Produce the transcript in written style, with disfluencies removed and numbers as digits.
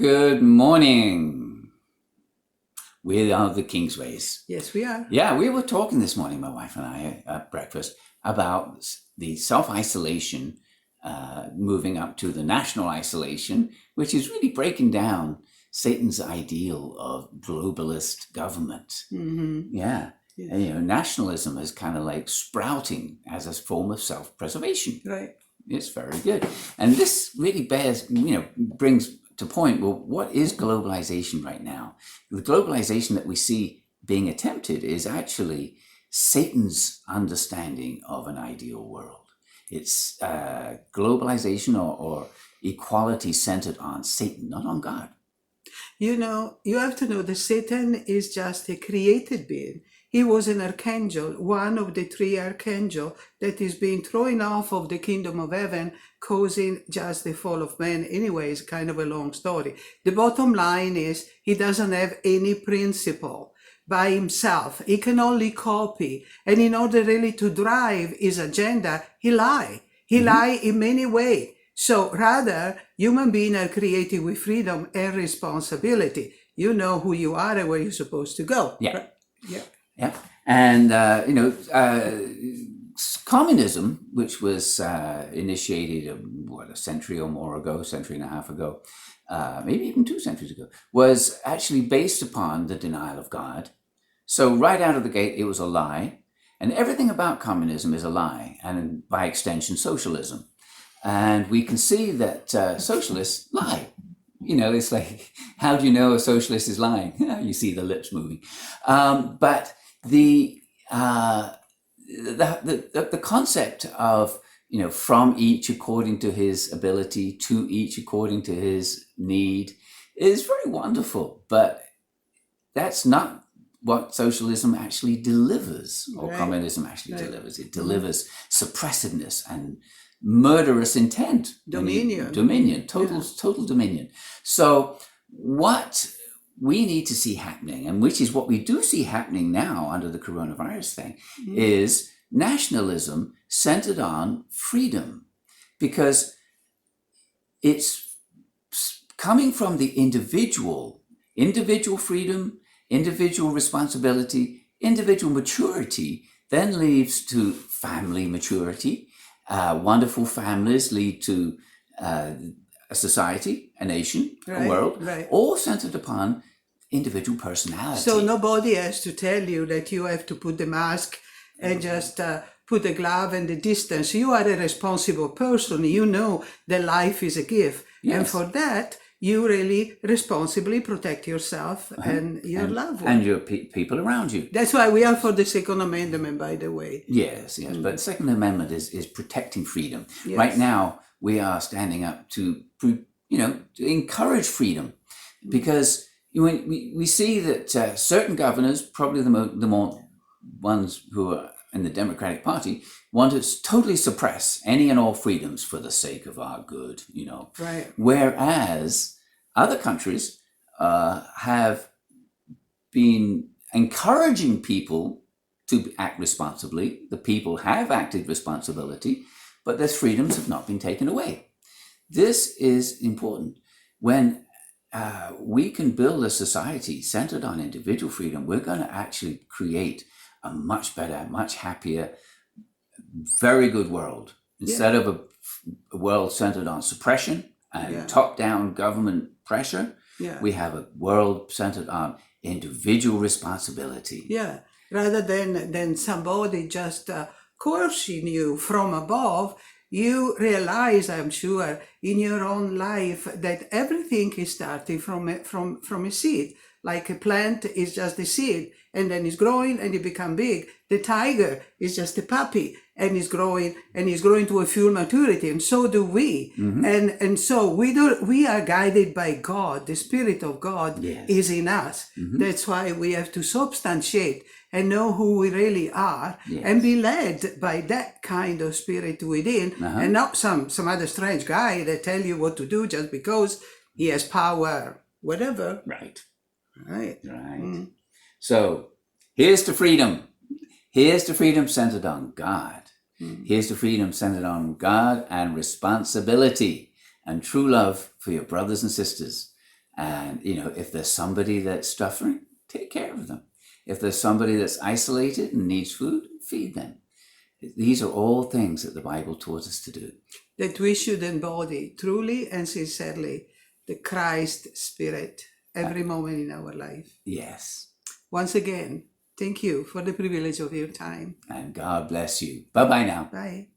Good morning. We are the Kingsways. Yes, we are. Yeah, we were talking this morning, my wife and I, at breakfast, about the self-isolation, moving up to the national isolation, which is really breaking down Satan's ideal of globalist government. Mm-hmm. Yeah. Yes. And, nationalism is kind of like sprouting as a form of self-preservation. Right. It's very good. And this really brings to point, well, what is globalization right now? The globalization that we see being attempted is actually Satan's understanding of an ideal world. It's globalization or equality centered on Satan, not on God. You know, you have to know that Satan is just a created being. He was an archangel, one of the three archangels that is being thrown off of the kingdom of heaven, causing just the fall of man. Anyway, it's kind of a long story. The bottom line is he doesn't have any principle by himself. He can only copy. And in order really to drive his agenda, he lie. He lie in many ways. So rather, human beings are created with freedom and responsibility. You know who you are and where you're supposed to go. Yeah. Right? Yeah. Yeah. And, communism, which was initiated, a century or more ago, century and a half ago, maybe even 2 centuries ago, was actually based upon the denial of God. So right out of the gate, it was a lie. And everything about communism is a lie, and by extension, socialism. And we can see that socialists lie. You know, it's like, how do you know a socialist is lying? You see the lips moving. But the concept of, from each according to his ability, to each according to his need, is very wonderful. But that's not what socialism actually delivers, or Right. communism actually delivers. It delivers suppressiveness and murderous intent. Dominion. Total dominion. So what we need to see happening, and which is what we do see happening now under the coronavirus thing, is nationalism centered on freedom, because it's coming from the individual freedom, individual responsibility, individual maturity, then leads to family maturity. Wonderful families lead to a society, a nation, a world, all centered upon individual personality. So nobody has to tell you that you have to put the mask and just put the glove and the distance. You are a responsible person. You know that life is a gift. Yes. And for that, you really responsibly protect yourself and your loved one. And your people around you. That's why we are for the Second Amendment, by the way. Yes. But the Second Amendment is protecting freedom. Yes. Right now, we are standing up to encourage freedom, because when we see that certain governors, probably the more ones who are in the Democratic Party, want to totally suppress any and all freedoms for the sake of our good, Right. Whereas other countries have been encouraging people to act responsibly. The people have acted responsibility, but their freedoms have not been taken away. This is important. When we can build a society centered on individual freedom, we're going to actually create a much better, much happier, very good world. Instead of a world centered on suppression and top-down government pressure, we have a world centered on individual responsibility. Yeah, rather than somebody just coercing you from above, you realize, I'm sure, in your own life that everything is starting from a seed. Like a plant is just a seed, and then it's growing and it becomes big. The tiger is just a puppy, and is growing to a full maturity, and so do we. And so we are guided by God. The Spirit of God is in us. That's why we have to substantiate and know who we really are, and be led by that kind of spirit within, and not some other strange guy that tell you what to do just because he has power, whatever. Right. So here's to freedom. Here's to freedom centered on God. Here's to freedom centered on God and responsibility and true love for your brothers and sisters. And, if there's somebody that's suffering, take care of them. If there's somebody that's isolated and needs food, feed them. These are all things that the Bible taught us to do. That we should embody truly and sincerely the Christ spirit every moment in our life. Yes. Once again, thank you for the privilege of your time. And God bless you. Bye-bye now. Bye.